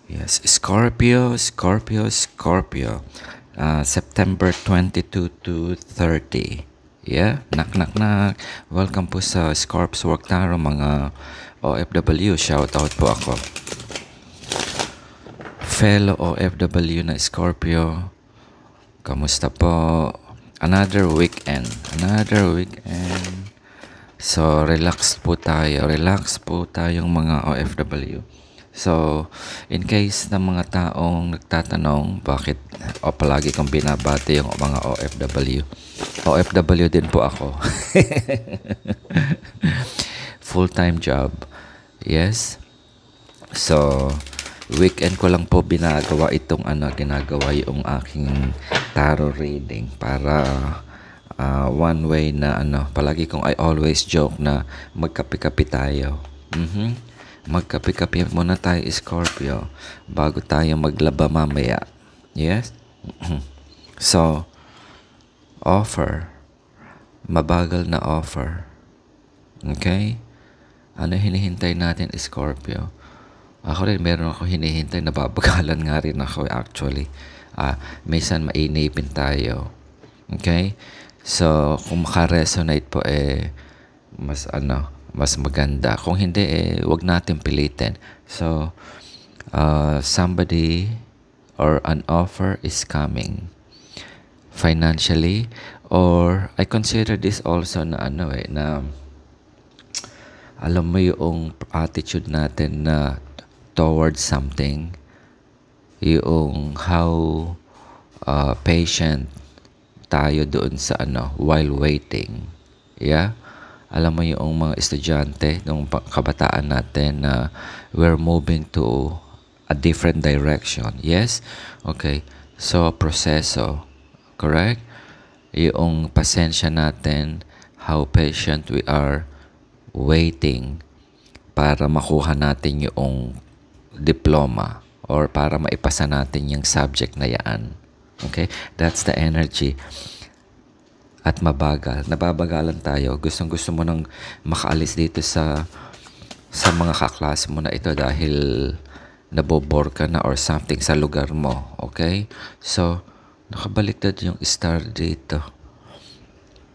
Yes, Scorpio, Scorpio, Scorpio. September 22 to 30. Yeah, knock knock knock. Welcome po sa Scorps Work Tarot mga OFW. Shout out po ako. Fellow OFW na Scorpio. Kamusta po? Another weekend. Another weekend. So, relax po tayo. Relax po tayong mga OFW. So, in case ng mga taong nagtatanong bakit palagi kong binabati yung mga OFW. OFW din po ako. Full-time job. Yes. So, weekend ko lang po ginagawa yung aking tarot reading para one way na palagi kong I always joke na magkape-kape tayo. Magkape-kape muna tayo, Scorpio, bago tayo maglaba mamaya. Yes? So, offer. Mabagal na offer. Okay? Ano hinihintay natin, Scorpio? Ako rin, meron ako hinihintay. Nababagalan nga rin ako actually. Minsan mainipin tayo. Okay? So, kung makaresonate po mas maganda. Kung hindi wag natin pilitin. So, somebody or an offer is coming financially, or I consider this also na na alam mo yung attitude natin na towards something, yung how patient tayo doon sa while waiting. Yeah? Alam mo yung mga estudyante ng kabataan natin na we're moving to a different direction. Yes? Okay. So, proseso. Correct? Yung pasensya natin, how patient we are waiting para makuha natin yung diploma or para maipasa natin yung subject na yan. Okay? That's the energy. At mabagal. Nababagalan tayo. Gustong-gusto mo nang makaalis dito sa mga kaklase mo na ito dahil nabobore ka na or something sa lugar mo. Okay? So, nakabaliktad yung star dito.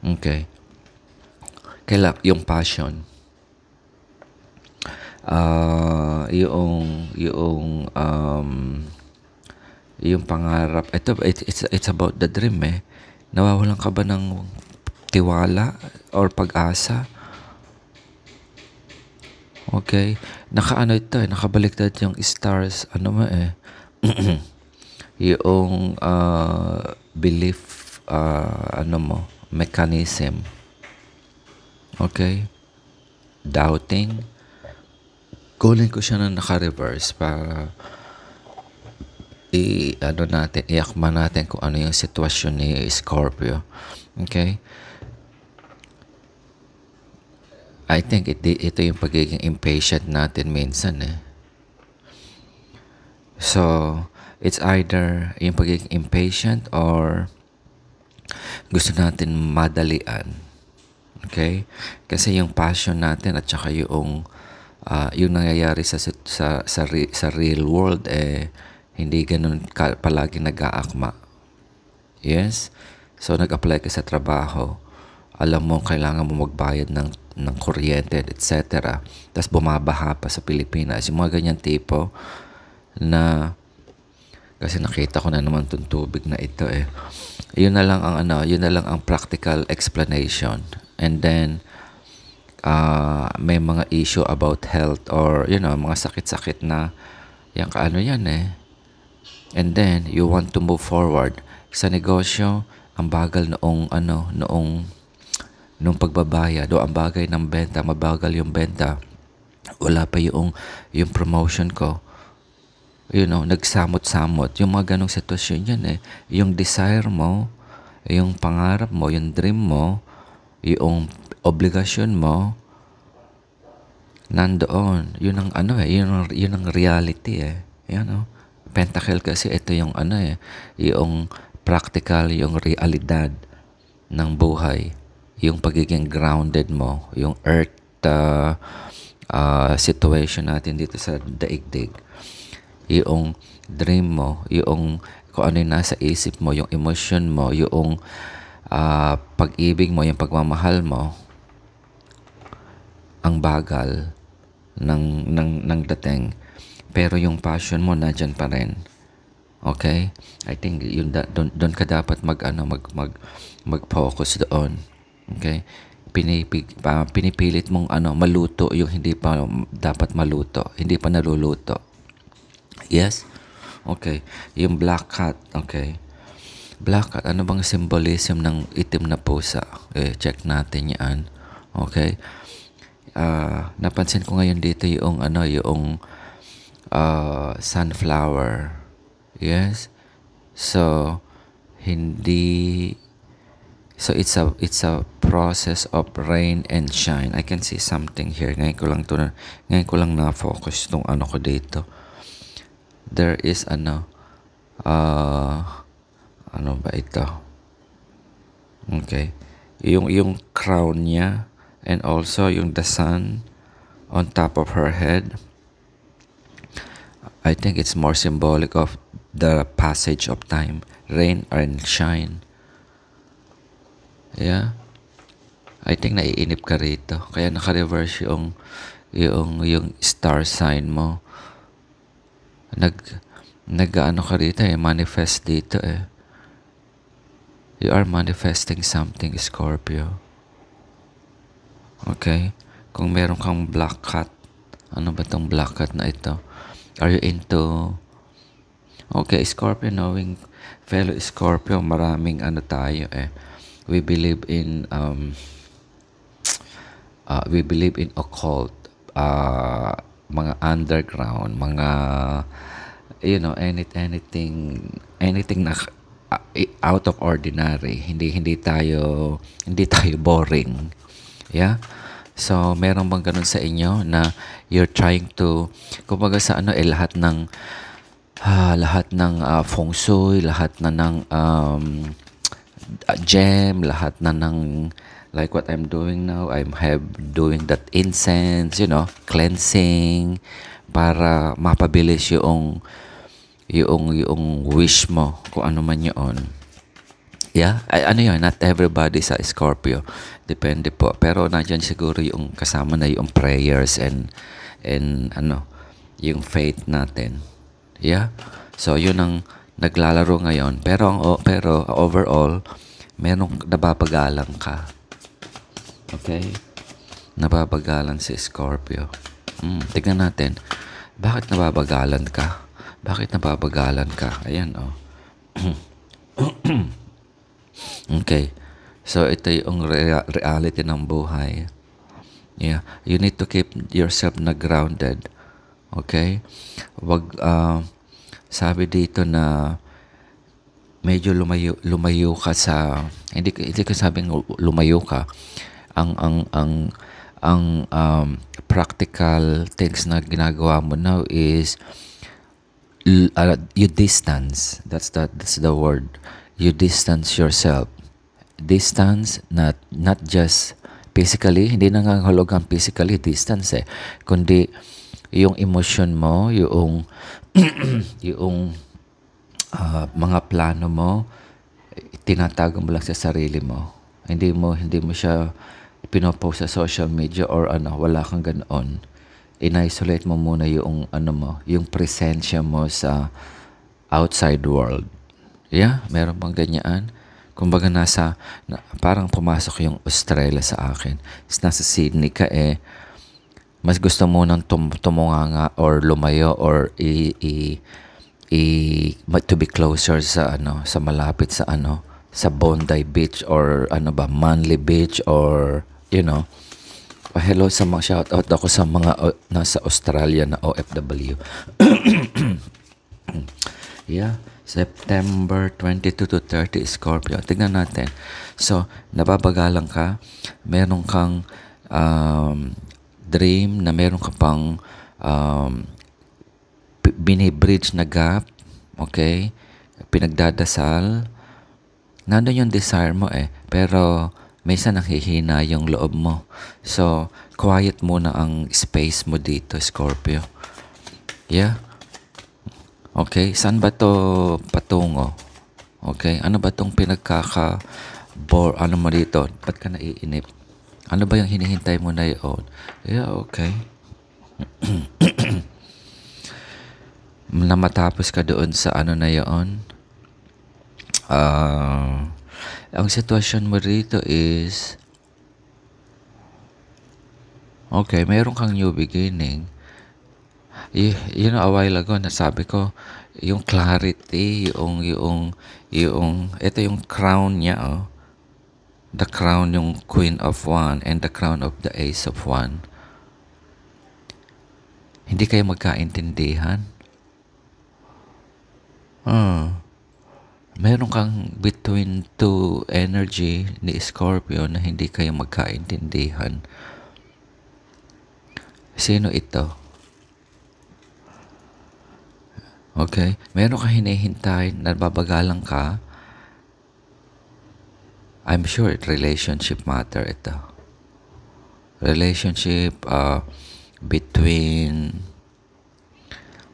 Okay. Yung passion. Yung pangarap. It's about the dream Nawawalan ka ba ng tiwala or pag-asa? Okay. Nakabaliktad yung stars. Yung belief, mechanism. Okay. Doubting. Kunin ko siya na naka-reverse para iakma natin kung ano yung sitwasyon ni Scorpio. Okay? I think ito yung pagiging impatient natin minsan So, it's either yung pagiging impatient or gusto natin madalian. Okay? Kasi yung passion natin at saka yung nangyayari sa real world hindi ganun palagi nag-aakma. Yes? So, nag-apply ka sa trabaho. Alam mo, kailangan mo magbayad ng kuryente, etc. Tapos bumabaha pa sa Pilipinas. Yung mga ganyan tipo na kasi nakita ko na naman itong tubig na ito Yun na lang ang practical explanation. And then, may mga issue about health or, mga sakit-sakit na yan And then, you want to move forward. Sa negosyo, ang bagal noong pagbabayad o ang bagay ng benta, mabagal yung benta. Wala pa yung promotion ko. Nagsamot-samot. Yung mga ganong sitwasyon yan Yung desire mo, yung pangarap mo, yung dream mo, yung obligasyon mo, nandoon. Yun ang yun ang reality Pentacle kasi ito yung yung practical, yung realidad ng buhay, yung pagiging grounded mo, yung earth situation natin dito sa daigdig. yung dream mo, yung kung ano yung nasa isip mo, yung emotion mo, yung pag-ibig mo, yung pagmamahal mo, ang bagal ng dating. Pero yung passion mo nandyan pa rin. Okay? I think yun doon ka dapat mag-focus doon. Okay? Pinipilit mong maluto yung hindi pa dapat maluto, hindi pa naluluto. Yes? Okay. Yung black cat, okay. Black cat, ano bang symbolism ng itim na pusa? Check natin yan. Okay? Napansin ko ngayon dito yung sunflower. Yes? So, hindi... So, it's a process of rain and shine. I can see something here. Ngayon ko lang na-focus tong ko dito. There is ano ba ito? Okay. Yung crown niya and also yung the sun on top of her head. I think it's more symbolic of the passage of time, rain and shine. Yeah. I think naiinip ka rito. Kaya naka-reverse yung star sign mo. Nag-ano ka rito manifest dito You are manifesting something, Scorpio. Okay? Kung meron kang black cat, ano ba tong black cat na ito? Are you into... Okay, Scorpio, knowing fellow Scorpio, maraming tayo We believe in occult, mga underground, mga anything na out of ordinary. Hindi tayo boring. Yeah? So, meron bang ganun sa inyo na you're trying to, kumbaga sa lahat ng feng shui, lahat na ng gem, lahat na ng like what I'm doing now, doing that incense, cleansing para mapabilis yung wish mo, kung ano man yun. Yeah? Not everybody sa Scorpio. Depende po. Pero nandiyan siguro yung kasama na yung prayers and yung faith natin. Yeah? So, yun ang naglalaro ngayon. Pero overall, merong nababagalan ka. Okay? Nababagalan si Scorpio. Tignan natin. Bakit nababagalan ka? Ayan, Okay. So, ito yung reality ng buhay. Yeah. You need to keep yourself na grounded. Okay? Wag, sabi dito na medyo lumayo ka sa, hindi ko sabing lumayo ka. Ang practical things na ginagawa mo now is you distance. That's the word. You distance yourself. Distance, not just physically, hindi nangangahulugan physically distance kundi yung emotion mo, yung mga plano mo, tinatago mo lang sa sarili mo. Hindi mo siya pinopost sa social media or wala kang ganoon. In-isolate mo muna yung yung presensya mo sa outside world. Yeah, meron bang ganyan? Kumbaga parang pumasok yung Australia sa akin. Nasa Sydney ka mas gusto mo nang tumunganga or lumayo or to be closer sa sa malapit sa sa Bondi Beach or Manly Beach or hello sa mga shout out ako sa mga nasa Australia na OFW. Yeah, September 22 to 30 Scorpio. Tingnan natin. So, nababagalan ka, meron kang dream na meron ka pang binibridge na gap, okay? Pinagdadasal. Nandun yung desire mo pero minsan nanghihina yung loob mo. So, quiet muna ang space mo dito, Scorpio. Yeah? Okay? Saan ba to patungo? Okay? Ano ba tong ano mo dito? Ba't ka naiinip? Ano ba yung hinihintay mo na yun? Yeah, okay. Na matapos ka doon sa ano na yun? Ang sitwasyon mo rito is, okay, mayroon kang new beginning. You know, a while ago, nasabi ko, yung clarity, ito yung crown niya, oh. The crown, yung Queen of One, and the crown of the Ace of One. Hindi kayo magkaintindihan? Meron kang between two energy ni Scorpio na hindi kayo magkaintindihan. Sino ito? Okay? Meron kang hinihintay, nababagalan ka. I'm sure relationship matter ito. Relationship between,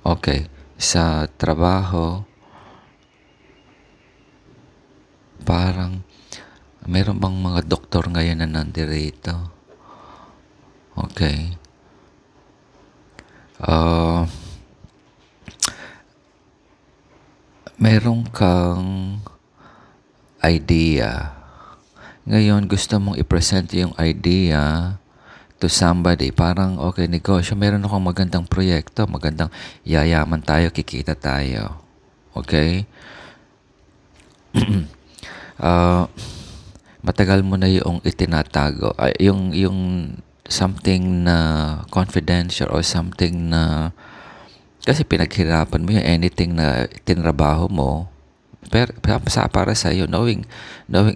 okay, sa trabaho, parang meron bang mga doktor ngayon na nandirito? Okay. Meron kang idea. Ngayon, gusto mong i-present yung idea to somebody. Parang, okay, negosyo. Meron akong magandang proyekto. Magandang yayaman tayo, kikita tayo. Okay? Matagal mo na yung itinatago. Yung something na confidential or something na kasi pinaghirapan mo yung anything na tinrabaho mo. Pero para sa iyo, knowing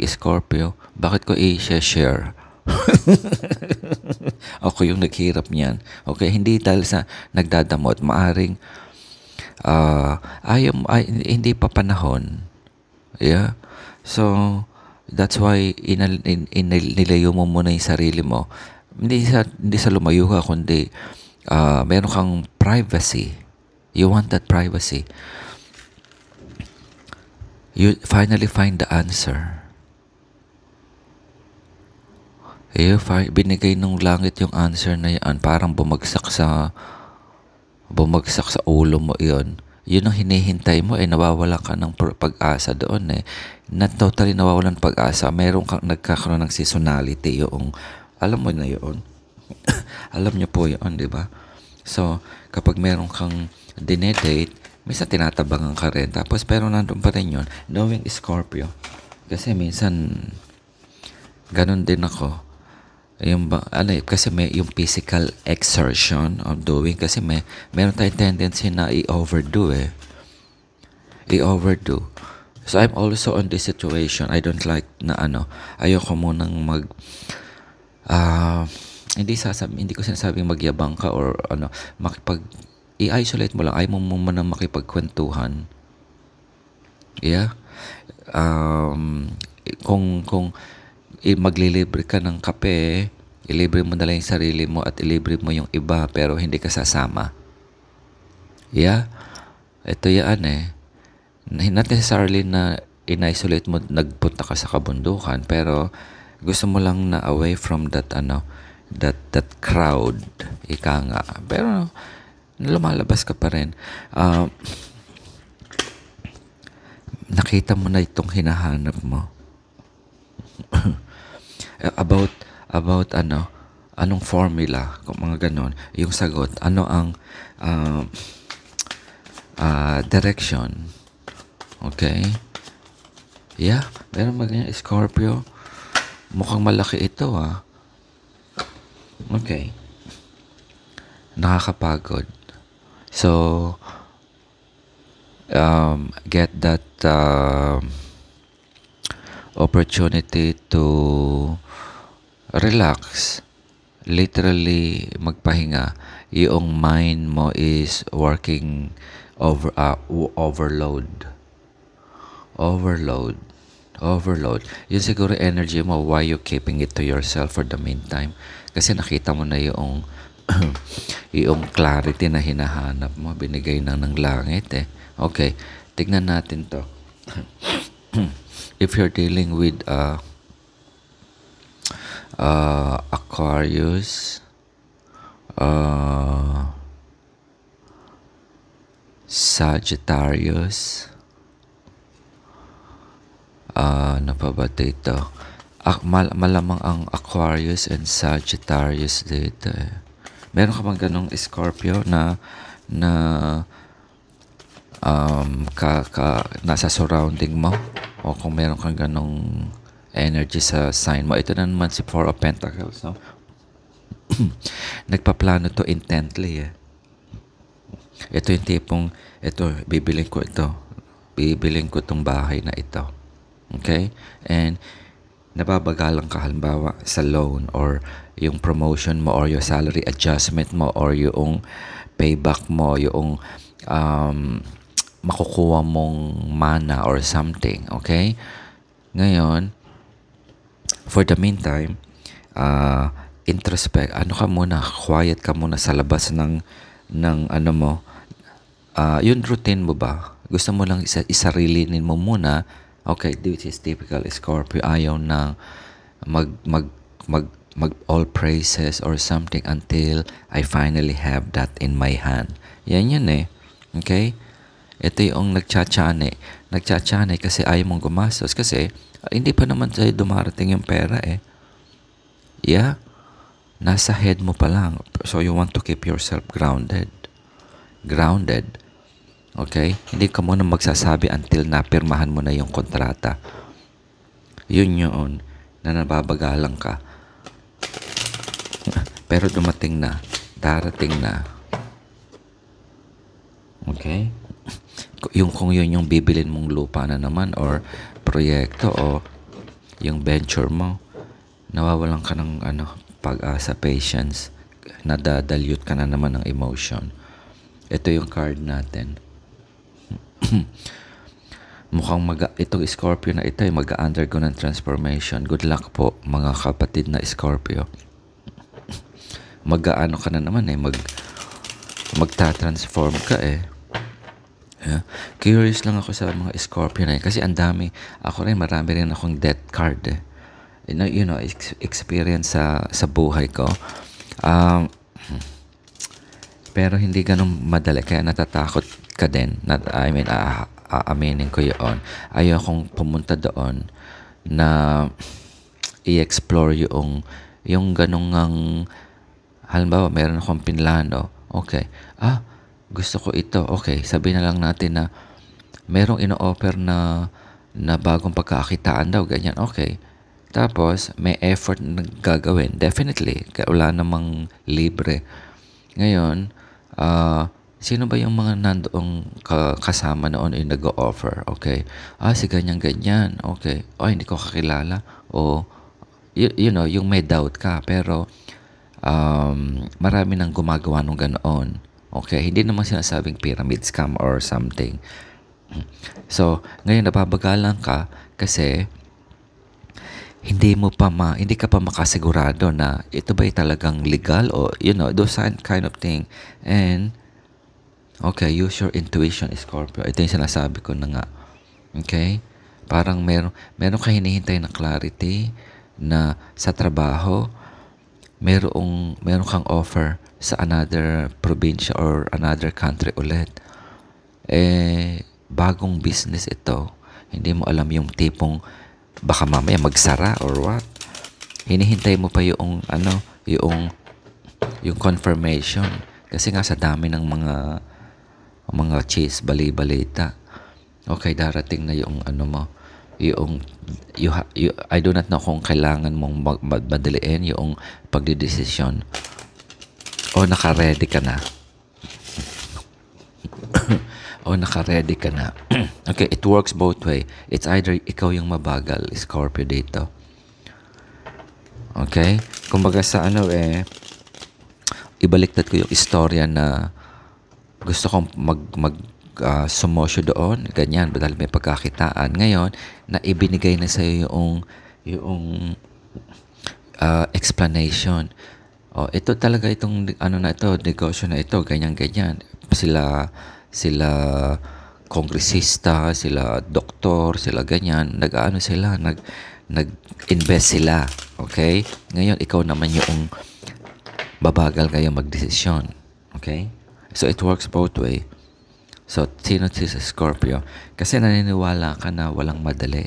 Scorpio, bakit ko i-share? Ako yung naghirap niyan. Okay, hindi dahil sa nagdadamot, maaring hindi pa panahon. Yeah. So that's why nilayo mo muna yung sarili mo. Hindi sa lumayo ka, kundi meron kang privacy. You want that privacy. You finally find the answer. Binigay ng langit yung answer na yan. Parang bumagsak sa ulo mo yun. Yun ang hinihintay mo, nawawala ka ng pag-asa doon Not totally nawawalan pag-asa. Meron kang nagkakaroon ng seasonality yung, alam mo na yun. Alam niyo po yun, di ba? So, kapag meron kang dinedate, minsan tinatabangan ka rin. Tapos, pero nandun pa rin yun. Knowing Scorpio. Kasi minsan, ganun din ako. Kasi may yung physical exertion of doing. Kasi meron tayong tendency na i-overdo I-overdo. So, I'm also on this situation. I don't like na ayoko munang hindi ko sinasabing magyabang ka or i-isolate mo lang. Ayaw mo muna makipagkwentuhan. Yeah? Kung maglilibre ka ng kape, ilibre mo na lang yung sarili mo at ilibre mo yung iba pero hindi ka sasama. Yeah? Ito yan Not necessarily na in-isolate mo, nagpunta ka sa kabundukan, pero gusto mo lang na away from that crowd. Ika nga. Pero lumalabas ka pa rin. Nakita mo na itong hinahanap mo. about anong formula, kung mga ganon, yung sagot, ano ang direction. Okay? Yeah, meron magandang Scorpio. Mukhang malaki ito Okay. Nakakapagod. So, get that opportunity to relax. Literally, magpahinga. Yung mind mo is working overload. Yun siguro energy mo, why you keeping it to yourself for the meantime. Kasi nakita mo na yung yung clarity na hinahanap mo, binigay na ng langit Okay, tignan natin to. If you're dealing with Aquarius, Sagittarius, ano pa ba dito? Malamang ang Aquarius and Sagittarius dito eh. Meron ka bang ganong Scorpio na nasa surrounding mo? O kung meron kang ganong energy sa sign mo. Ito na naman si Four of Pentacles, no? Nagpaplano to intently eh. Ito yung tipong, bibiling ko ito. Bibiling ko itong bahay na ito. Okay? And nababagalan ka halimbawa sa loan or yung promotion mo or yung salary adjustment mo or yung payback mo, yung makukuha mong mana or something. Okay? Ngayon, for the meantime, introspect, ka muna, quiet ka muna sa labas ng ano mo, yung routine mo ba? Gusto mo lang isarilinin mo muna, okay, this is typical Scorpio, ayaw na mag all praises or something until I finally have that in my hand. Yan eh. Okay? Ito yung nagtsatsyane kasi ayaw mong gumastos kasi hindi pa naman sa'yo dumarating yung pera eh. Yeah? Nasa head mo pa lang. So you want to keep yourself grounded. Okay? Hindi ka muna magsasabi until napirmahan mo na yung kontrata. Yun na nababagalang ka. Pero dumating na. Darating na. Okay? Kung yun yung bibilin mong lupa na naman or proyekto o yung venture mo, nawawalan ka ng pag-asa, patience, nadadalute ka na naman ng emotion. Ito yung card natin. Mukhang itong Scorpio na ito ay mag-undergo ng transformation. Good luck po mga kapatid na Scorpio. Mag-aano ka na naman eh, magta-transform ka eh. Yeah. Curious lang ako sa mga Scorpio na yun kasi ang dami, marami rin akong death card eh. Experience sa buhay ko. Pero hindi ganun madali kaya natatakot ka din. Aaminin ko yun. Ayokong pumunta doon na i-explore yung ganung halimbawa meron akong pinlano. Okay. Gusto ko ito. Okay, sabihin na lang natin na merong ino-offer na bagong pagkakakitaan daw, ganyan. Okay. Tapos, may effort na gagawin. Definitely. Kaya wala namang libre. Ngayon, sino ba yung mga nandoong kasama noon yung nag-o-offer? Okay. Si ganyan-ganyan. Okay. Hindi ko kakilala. O, yung may doubt ka. Pero, marami nang gumagawa ng ganoon. Okay. Hindi naman sinasabing pyramid scam or something. So, ngayon nababagalan ka kasi hindi ka pa makasigurado na ito ba'y talagang legal o those kind of thing. And okay, use your intuition, Scorpio. Ito yung sinasabi ko na nga. Okay? Parang meron ka hinihintay na clarity na sa trabaho, meron kang offer sa another probinsya or another country ulit. Bagong business ito. Hindi mo alam yung tipong baka mamaya magsara or what. Hinihintay mo pa yung confirmation. Kasi nga sa dami ng mga cheese, bali-balita. Okay, darating na yung I do not know kung kailangan mong madaliin yung pagdidesisyon. O naka-ready ka na. Naka-ready ka na. Okay, it works both way. It's either ikaw yung mabagal, Scorpio dito. Okay? Kumbaga sa ibaliktad ko yung istorya na gusto kong sumosyo doon, ganyan, dahil may pagkakitaan. Ngayon, na ibinigay na sa'yo yung explanation. Ito talaga itong negosyo na ito, ganyan-ganyan. Sila kongresista, sila doktor, sila ganyan, nag-ano sila, nag-invest sila. Okay? Ngayon, ikaw naman yung babagal kayo magdesisyon. Okay? So, it works both way. So, sino si Scorpio? Kasi naniniwala ka na walang madali.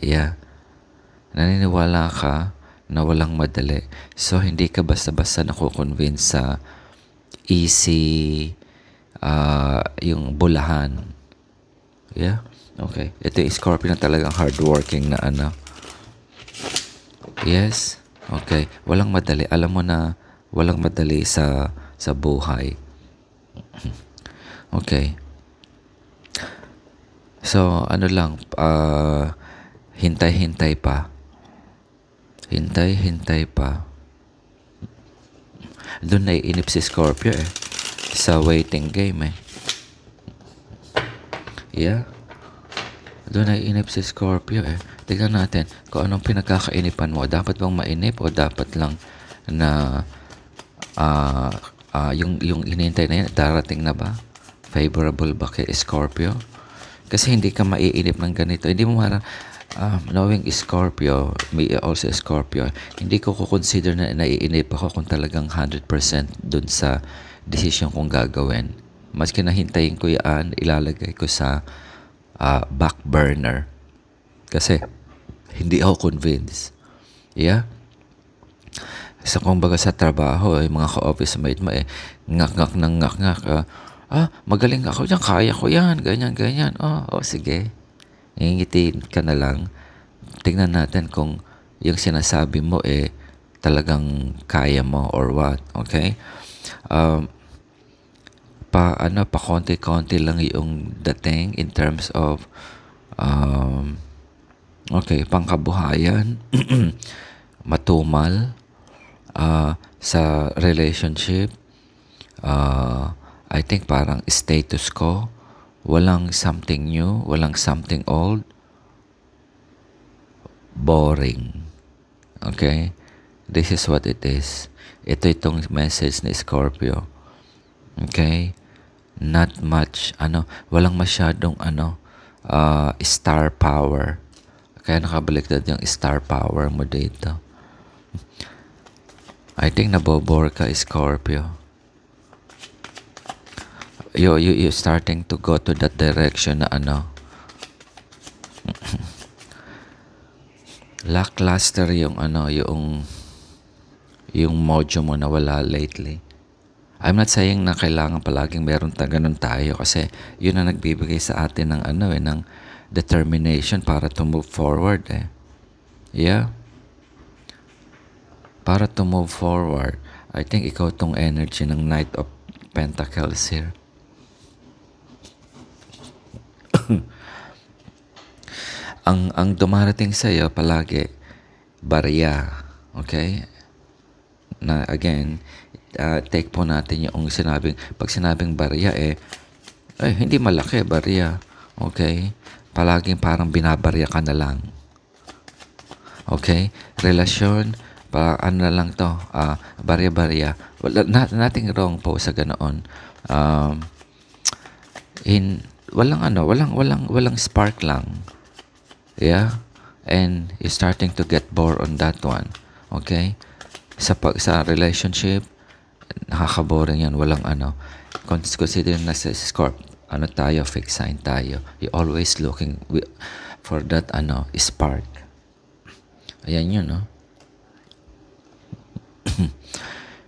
Yeah. Naniniwala ka na walang madali. So, hindi ka basta-basta nakukonvince sa easy, yung bulahan. Yeah? Okay. Ito yung Scorpio na talagang hardworking na ano. Yes? Okay. Walang madali. Alam mo na walang madali sa buhay. Okay. So, ano lang, hintay-hintay pa. Hintay-hintay pa. Doon naiinip si Scorpio sa waiting game Yeah. Doon naiinip si Scorpio Tignan natin kung anong pinagkakainipan mo. Dapat bang mainip o dapat lang na yung inintay na yan, darating na ba? Favorable ba kay Scorpio? Kasi hindi ka maiinip ng ganito. Hindi mo knowing Scorpio, me also Scorpio, hindi ko consider na naiinip ako kung talagang 100% dun sa decision kong gagawin. Maski nahintayin ko yan, ilalagay ko sa back burner. Kasi, hindi ako convinced. Yeah? So, kung baga sa trabaho, mga ka-office mate mo, ngak-ngak ng ngak-ngak. Magaling ako dyan, kaya ko yan, ganyan. Sige. Ngingitiin ka na lang. Tingnan natin kung yung sinasabi mo talagang kaya mo or what. Okay? Pa konti-konti lang yung dating in terms of pangkabuhayan, matumal, sa relationship, I think parang status quo, walang something new, walang something old, boring. Okay? This is what it is. Itong message ni Scorpio. Okay? Not much, walang masyadong, star power. Kaya nakabaliktad yung star power mo dito. I think nabobore ka, Scorpio. You starting to go to that direction na lackluster yung yung mojo mo na wala lately. I'm not saying na kailangan palaging meron ganun tayo kasi yun ang nagbibigay sa atin ng ng determination para to move forward Yeah. Para to move forward. I think ikaw tong energy ng Knight of Pentacles here. ang dumarating sa iyo palagi barya. Okay? Na again, take po natin yung pag sinabing barya hindi malaki barya. Okay? Palaging parang binabarya ka na lang. Okay? Relasyon, na lang to, barya-barya. Nothing wrong po sa ganoon. Walang spark lang. Yeah? And you're starting to get bored on that one. Okay? Sa relationship, nakaka-boring yan. Walang consider na sa Scorp. Fixed sign tayo. You always looking for that spark. Ayan yun,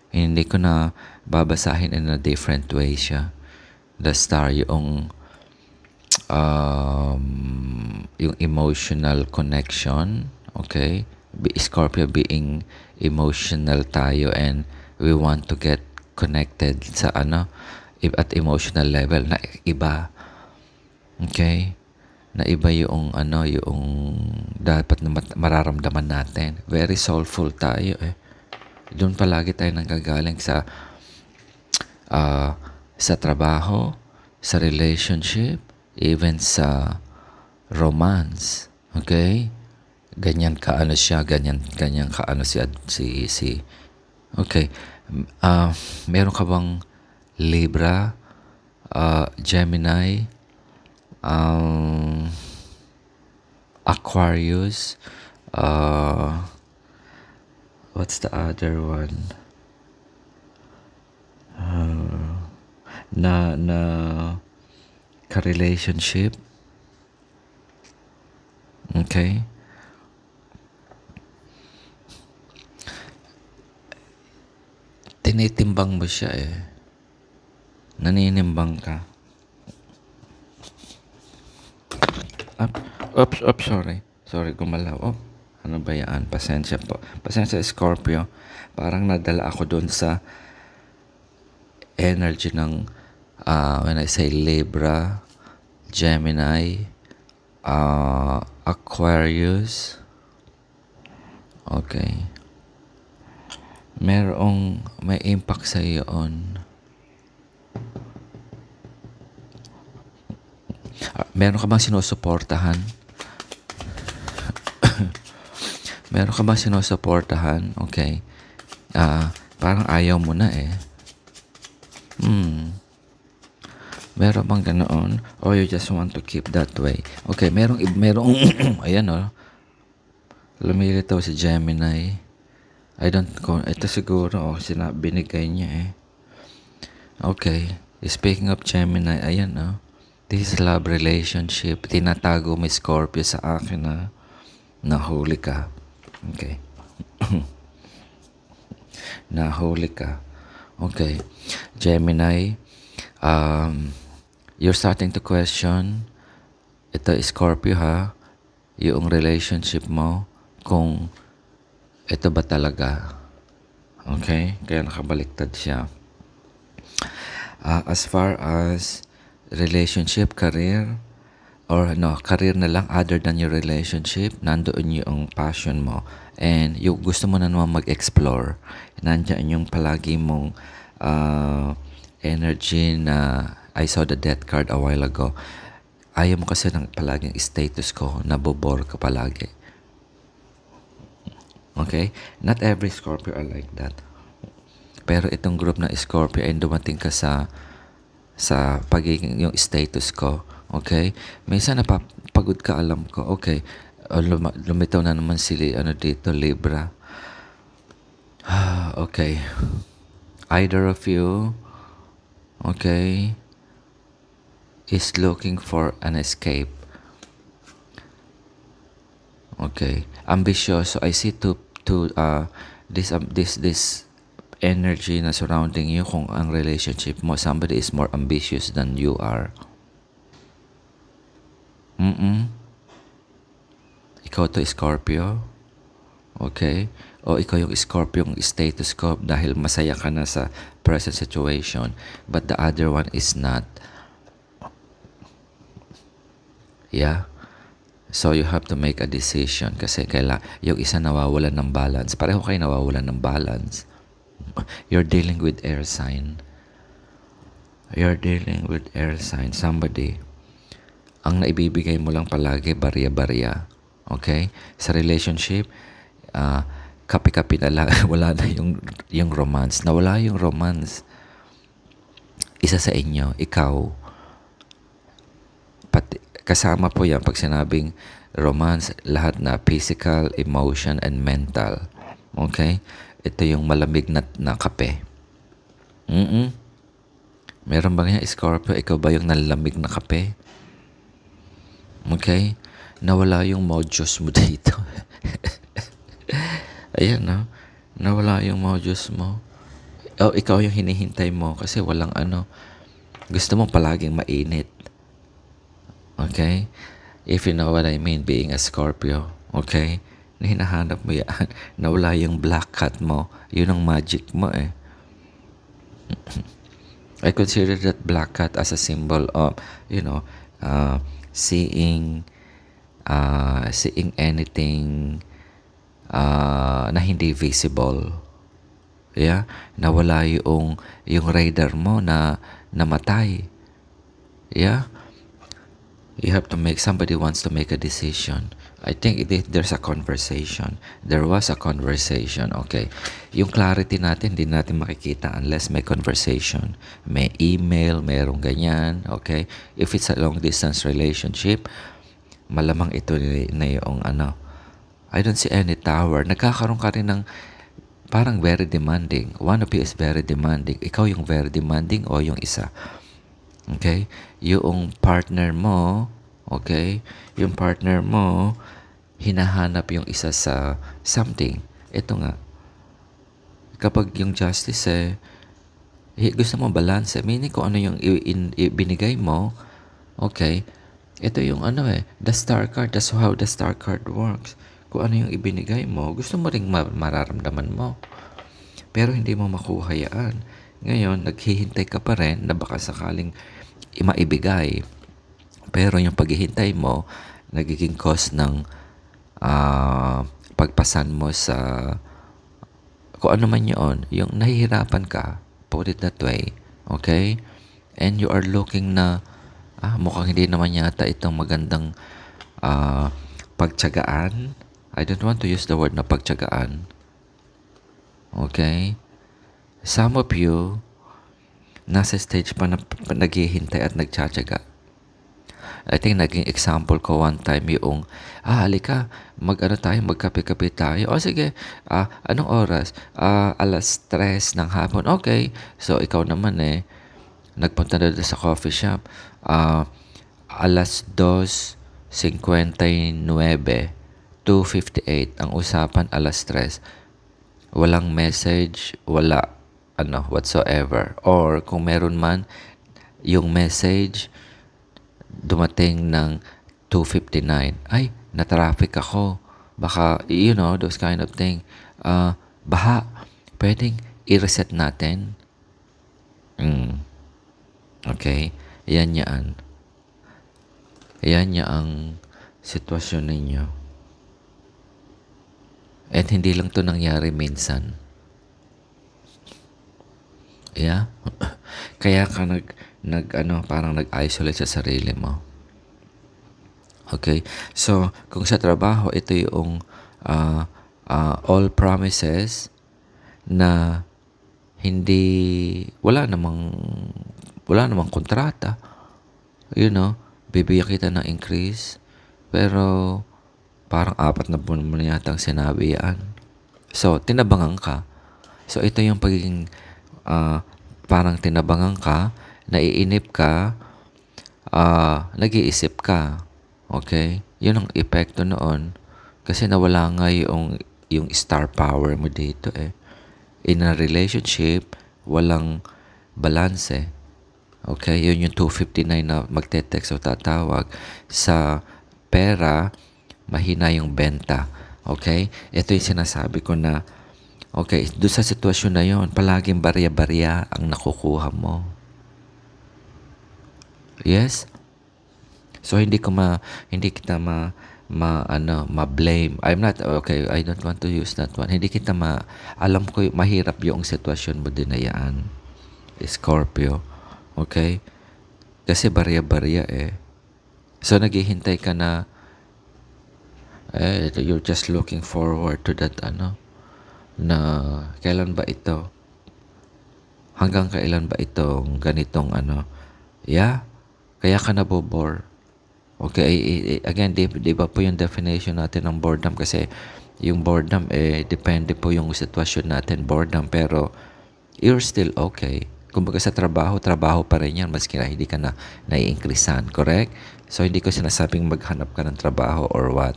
Hindi ko na babasahin in a different way siya. The star, yung emotional connection, okay? Scorpio being emotional tayo and we want to get connected sa at emotional level na iba. Okay? Na iba yung yung dapat na mararamdaman natin. Very soulful tayo Doon palagi tayo nanggagaling sa trabaho, sa relationship, even sa romance. Okay? Ganyan ka siya, ganyan ka si Okay. Meron ka bang Libra Gemini, um, Aquarius, what's the other one? Na ka-relationship. Okay? Tinitimbang mo siya eh. Naninimbang ka. Sorry. Sorry, gumalaw. Ano ba yan? Pasensya po. Pasensya, Scorpio. Parang nadala ako doon sa energy ng when I say Libra, Gemini, Aquarius. Okay. May impact sa iyon. Meron ka bang sinusuportahan? Meron ka bang sinusuportahan? Okay. Parang ayaw mo na eh. Meron bang ganoon? Or you just want to keep that way? Okay, merong ayan lumilitaw si Gemini. Ito siguro, binigay niya eh. Okay. Speaking of Gemini, ayan this is love relationship. Tinatago may Scorpio sa akin na nahuli ka. Okay. Nahuli ka. Okay. Gemini, you're starting to question, ito Scorpio ha, yung relationship mo, kung ito ba talaga. Okay? Kaya nakabaliktad siya. As far as relationship, career, or career na lang other than your relationship, nandoon yung passion mo. And yung gusto mo na naman mag-explore. Nandiyan yung palagi mong energy na I saw the death card a while ago. Ayaw mo kasi ng palaging status ko, nabobore ka palagi. Okay? Not every Scorpio are like that. Pero itong group na Scorpio ay dumating ka sa pagiging yung status ko. Okay? Minsan napapagod ka, alam ko. Okay. Lumitaw na naman dito, Libra. Okay. Either of you, okay, is looking for an escape. Okay. Ambisyoso. I see this energy na surrounding you kung ang relationship mo, somebody is more ambitious than you are. Ikaw to Scorpio. Okay? O ikaw yung Scorpio, yung status ko dahil masaya ka na sa present situation. But the other one is not. Yeah? So you have to make a decision kasi yung isa nawawalan ng balance. Pareho kayo nawawalan ng balance. You're dealing with air sign. You're dealing with air sign. Somebody. Ang naibibigay mo lang palagi, barya-barya. Okay? Sa relationship, kapi-kapi na lang. Wala na yung romance. Nawala yung romance. Isa sa inyo, ikaw, pati, kasama po yan pag sinabing romance, lahat na physical, emotion, and mental. Okay? Ito yung malamig na kape. Meron ba nga Scorpio? Ikaw ba yung nalamig na kape? Okay? Nawala yung modules mo dito. Ayan, no? Nawala yung modules mo. Ikaw yung hinihintay mo kasi walang gusto mo palaging mainit. Okay? If you know what I mean, being a Scorpio. Okay? Hinahanap mo yan. Nawala yung black cat mo. Yun ang magic mo eh. I consider that black cat as a symbol of, seeing anything na hindi visible. Yeah? Nawala yung radar mo na namatay. Yeah? You have to make, somebody wants to make a decision. I think there's a conversation. There was a conversation, okay. Yung clarity natin, hindi natin makikita unless may conversation. May email, mayroong ganyan, okay. If it's a long distance relationship, malamang ito na yung ano. I don't see any tower. Nagkakaroon ka rin ng parang very demanding. One of you is very demanding. Ikaw yung very demanding o yung isa. Okay? Yung partner mo, okay? Yung partner mo, hinahanap yung isa sa something. Ito nga, kapag yung justice gusto mo balance, meaning kung ano yung ibinigay mo, okay, ito yung the star card, that's how the star card works. Kung ano yung ibinigay mo, gusto mo ring mararamdaman mo. Pero hindi mo makuha yan. Ngayon, naghihintay ka pa rin na baka sakaling maibigay. Pero yung paghihintay mo, nagiging cause ng pagpasan mo sa kung ano man yun. Yung nahihirapan ka, put it that way. Okay? And you are looking na mukhang hindi naman yata itong magandang pagtiyagaan. I don't want to use the word na pagtiyagaan. Okay? Some of you, nasa stage pa na naghihintay at nagtsatsaga. I think naging example ko one time yung, halika, tayo, magkape-kape tayo. O sige, anong oras? 3:00 ng hapon. Okay. So, ikaw naman nagpunta na sa coffee shop. 2:59, 2:58. Ang usapan, 3:00. Walang message, wala whatsoever. Or kung meron man, yung message dumating ng 2:59. Ay, na-traffic ako. Baka, those kind of thing. Baha. Pwedeng i-reset natin. Okay? Yan yan. Yan ang sitwasyon ninyo. At hindi lang to nangyari minsan. Yeah? Kaya ka parang nag-isolate sa sarili mo. Okay? So, kung sa trabaho, ito yung all promises na wala namang kontrata. Bibigyan kita ng increase, pero parang 4 na buwan mo na yatang sinabi yan. So, tinabangan ka. So, ito yung pagiging parang tinabangan ka, naiinip ka, nag-iisip ka. Okay? Yun ang epekto noon. Kasi nawala nga yung star power mo dito In a relationship, walang balance Okay? Yun yung 2:59 na magte-text o tatawag. Sa pera, mahina yung benta. Okay? Ito yung sinasabi ko na, okay, doon sa sitwasyon na yon, palaging barya-barya ang nakukuha mo. Yes? So hindi kita ma-blame. I'm not okay, I don't want to use that one. Hindi kita alam ko mahirap yung sitwasyon mo din na yan. Scorpio. Okay? Kasi barya-barya So naghihintay ka na you're just looking forward to that na kailan ba ito? Hanggang kailan ba itong ganitong Yeah? Kaya ka nabobore. Okay, again, di ba po yung definition natin ng boredom? Kasi yung boredom, depende po yung sitwasyon natin, boredom, pero you're still okay. Kumbaga sa trabaho pa rin yan, maski na hindi ka na nai-increasean, correct? So, hindi ko sinasabing maghanap ka ng trabaho or what.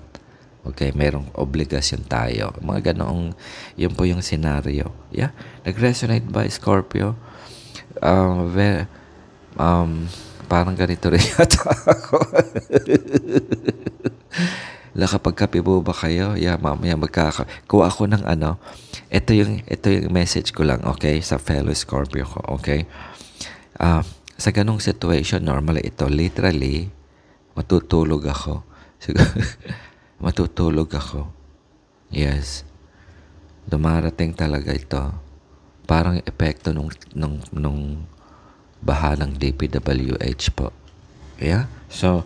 Okay, merong obligasyon tayo. Mga ganoong, yun po yung scenario. Yeah? Nag-resonate ba, Scorpio? Parang ganito rin yata ako. Nakapagkape po ba kayo? Yeah, mamaya kuha ako ng ito yung message ko lang, okay? Sa fellow Scorpio ko, okay? Sa ganong situation, normally ito, literally, matutulog ako. Matutulog ako. Yes. Dumarating talaga ito. Parang epekto nung baha ng DPWH po. Yeah? So,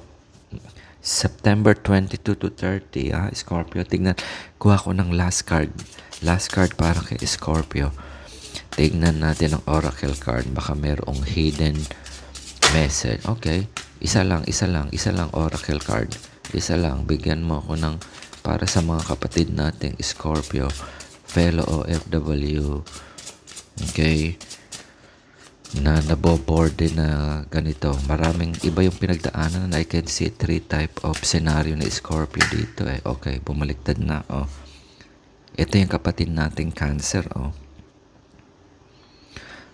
September 22 to 30, Scorpio. Tingnan, kuha ko ng last card. Last card para kay Scorpio. Tingnan natin ang oracle card. Baka merong hidden message. Okay. Isa lang oracle card. Isa lang. Bigyan mo ako ng para sa mga kapatid nating Scorpio, fellow OFW. Okay. Na naboboard din na ganito. Maraming iba yung pinagdaanan. I can see 3 type of scenario na Scorpio dito eh. Okay, bumaliktad na. Oh. Ito yung kapatid nating Cancer. Oh.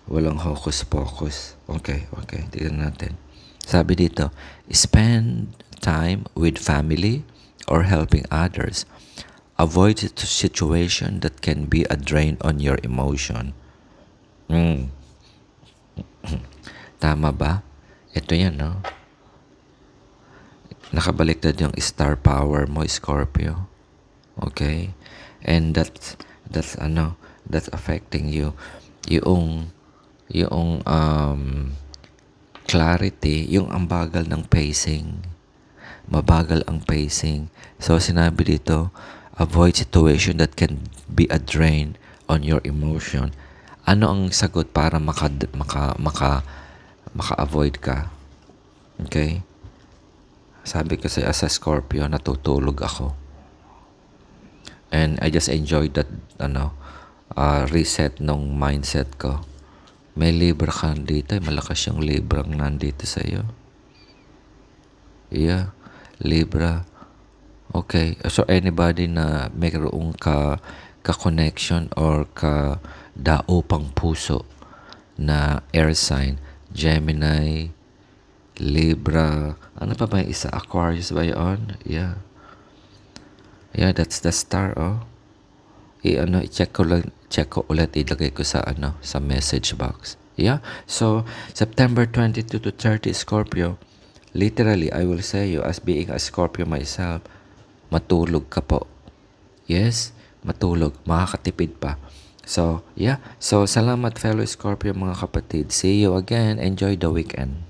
Walang hocus pocus. Okay. Tignan natin. Sabi dito, spend time with family or helping others. Avoid situation that can be a drain on your emotion. Tama ba? Ito yan, no? Nakabaliktad yung star power mo, Scorpio. Okay? And that's affecting you. Yung clarity, yung ang bagal ng pacing. Mabagal ang pacing. So, sinabi dito, avoid situation that can be a drain on your emotion. Ano ang sagot para maka-avoid ka? Okay? Sabi kasi as a Scorpio, natutulog ako. And I just enjoyed that, reset nung mindset ko. May Libra ka dito. Malakas yung Libra ang nandito sa'yo. Yeah. Libra. Okay. So, anybody na mayroong ka-connection or ka-daupang puso na air sign, Gemini, Libra, ano pa ba yung isa? Aquarius ba yun? Yeah. Yeah, that's the star, oh. I-check ko ulit, ilagay ko sa message box. Yeah. So, September 22 to 30, Scorpio. Literally, I will say you, as being a Scorpio myself, matulog ka po. Yes, matulog. Makakatipid pa. So, yeah. So, salamat fellow Scorpio mga kapatid. See you again. Enjoy the weekend.